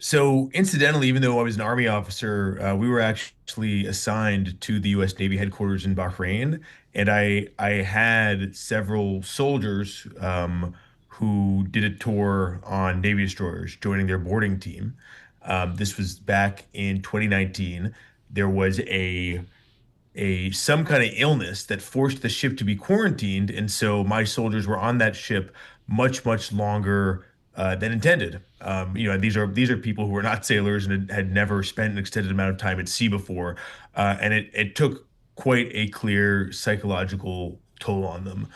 So incidentally, even though I was an Army officer, we were actually assigned to the U.S. Navy headquarters in Bahrain, and I had several soldiers who did a tour on Navy destroyers, joining their boarding team. This was back in 2019. There was a some kind of illness that forced the ship to be quarantined, and so my soldiers were on that ship much longer than intended. These are people who were not sailors and had never spent an extended amount of time at sea before, and it took quite a clear psychological toll on them.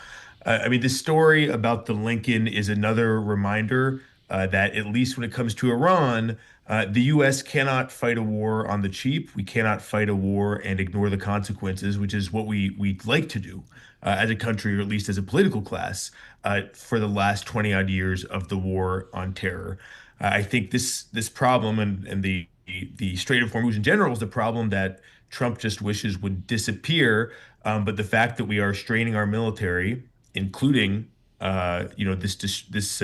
I mean, the story about the Lincoln is another reminder that at least when it comes to Iran, the U.S. cannot fight a war on the cheap. We cannot fight a war and ignore the consequences, which is what we like to do as a country, or at least as a political class, for the last 20 odd years of the war on terror. I think this problem and the Strait of Hormuz in general is the problem that Trump just wishes would disappear. But the fact that we are straining our military, including this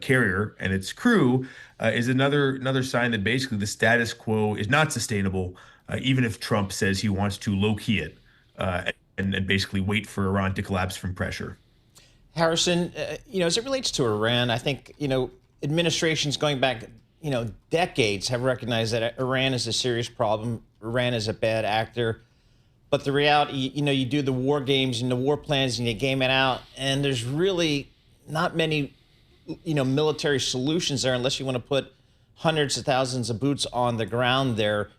carrier and its crew, is another sign that basically the status quo is not sustainable, even if Trump says he wants to low key it and basically wait for Iran to collapse from pressure. Harrison, as it relates to Iran, I think, administrations going back, decades have recognized that Iran is a serious problem. Iran is a bad actor. But the reality, you do the war games and the war plans and you game it out, and there's really not many, military solutions there unless you want to put hundreds of thousands of boots on the ground there.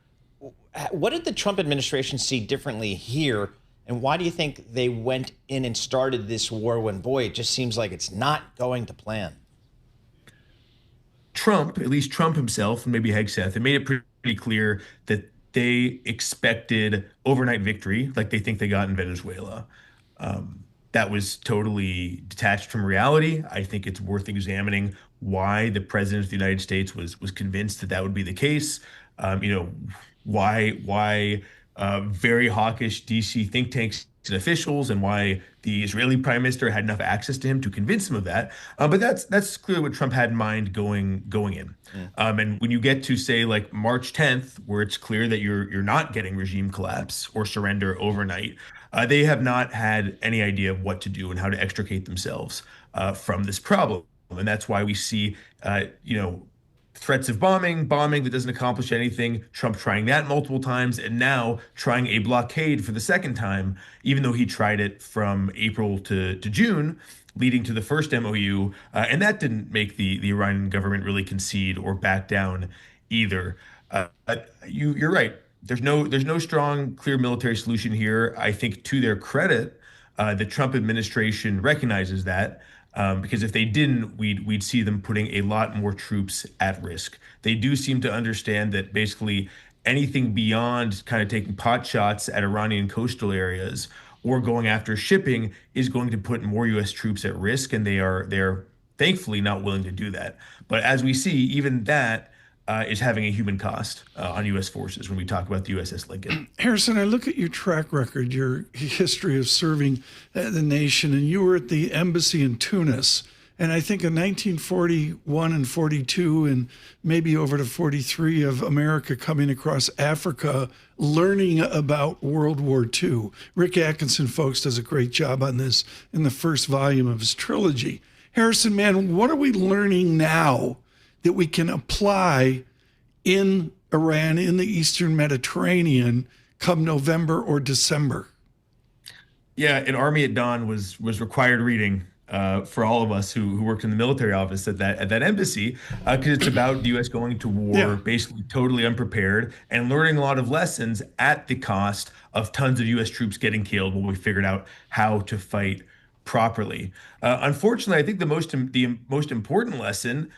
What did the Trump administration see differently here? And why do you think they went in and started this war when, boy, it just seems like it's not going to plan? Trump, at least Trump himself, and maybe Hegseth, it made it pretty clear that they expected overnight victory, like they think they got in Venezuela. That was totally detached from reality. I think it's worth examining why the president of the United States was convinced that that would be the case. Um, you know, why very hawkish DC think tanks and officials, and why the Israeli prime minister had enough access to him to convince him of that. But that's clearly what Trump had in mind going in. And when you get to say like March 10th, where it's clear that you're not getting regime collapse or surrender overnight, they have not had any idea of what to do and how to extricate themselves from this problem. And that's why we see, threats of bombing that doesn't accomplish anything, Trump trying that multiple times, and now trying a blockade for the second time, even though he tried it from April to June, leading to the first MOU. And that didn't make the Iranian government really concede or back down either. You're right. There's no strong, clear military solution here. I think to their credit, the Trump administration recognizes that. Because if they didn't, we'd see them putting a lot more troops at risk. They do seem to understand that basically anything beyond kind of taking pot shots at Iranian coastal areas or going after shipping is going to put more U.S. troops at risk, and they're thankfully not willing to do that. But as we see, even that is having a human cost on U.S. forces when we talk about the USS Lincoln. Harrison, I look at your track record, your history of serving the nation, and you were at the embassy in Tunis. And I think in 1941 and 42, and maybe over to 43 of America coming across Africa, learning about World War II. Rick Atkinson, folks, does a great job on this in the first volume of his trilogy. Harrison, man, what are we learning now that we can apply in Iran, in the Eastern Mediterranean, come November or December? Yeah, an Army at Dawn was required reading for all of us who worked in the military office at that embassy, because it's about the U.S. going to war Yeah. basically totally unprepared and learning a lot of lessons at the cost of tons of U.S. troops getting killed when we figured out how to fight properly. Unfortunately, I think the most important lesson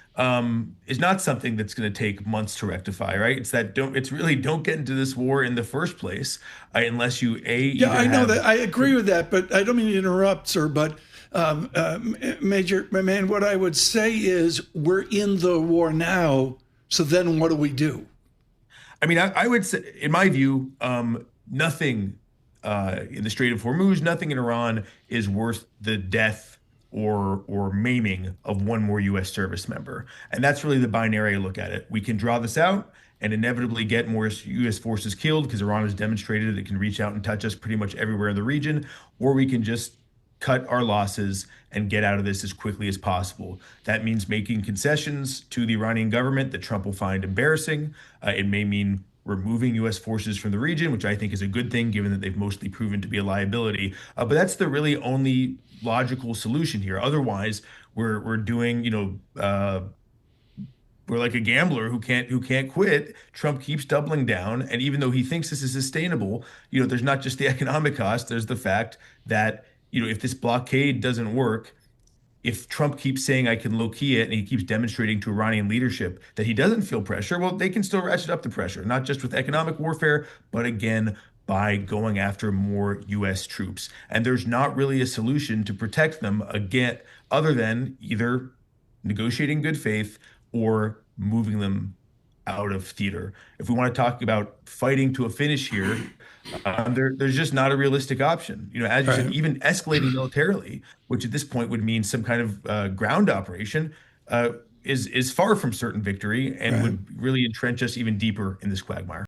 is not something that's going to take months to rectify. Right? It's really don't get into this war in the first place unless you Yeah, either I know have. that. I agree with that, but I don't mean to interrupt, sir. But Major, my man, what I would say is we're in the war now. So then what do we do? I mean, I would say, in my view, nothing in the Strait of Hormuz, nothing in Iran is worth the death or maiming of one more U.S. service member. And that's really the binary I look at it. We can draw this out and inevitably get more U.S. forces killed because Iran has demonstrated it can reach out and touch us pretty much everywhere in the region, or we can just cut our losses and get out of this as quickly as possible. That means making concessions to the Iranian government that Trump will find embarrassing. It may mean removing U.S. forces from the region, which I think is a good thing, given that they've mostly proven to be a liability. But that's the really only logical solution here. Otherwise, we're doing, we're like a gambler who can't quit. Trump keeps doubling down, and even though he thinks this is sustainable, there's not just the economic cost. There's the fact that if this blockade doesn't work, if Trump keeps saying I can low-key it and he keeps demonstrating to Iranian leadership that he doesn't feel pressure, well, they can still ratchet up the pressure, not just with economic warfare, but again, by going after more U.S. troops. And there's not really a solution to protect them again, other than either negotiating good faith or moving them out of theater. If we want to talk about fighting to a finish here, there's just not a realistic option. As you said, even escalating militarily, which at this point would mean some kind of ground operation, is far from certain victory and would really entrench us even deeper in this quagmire.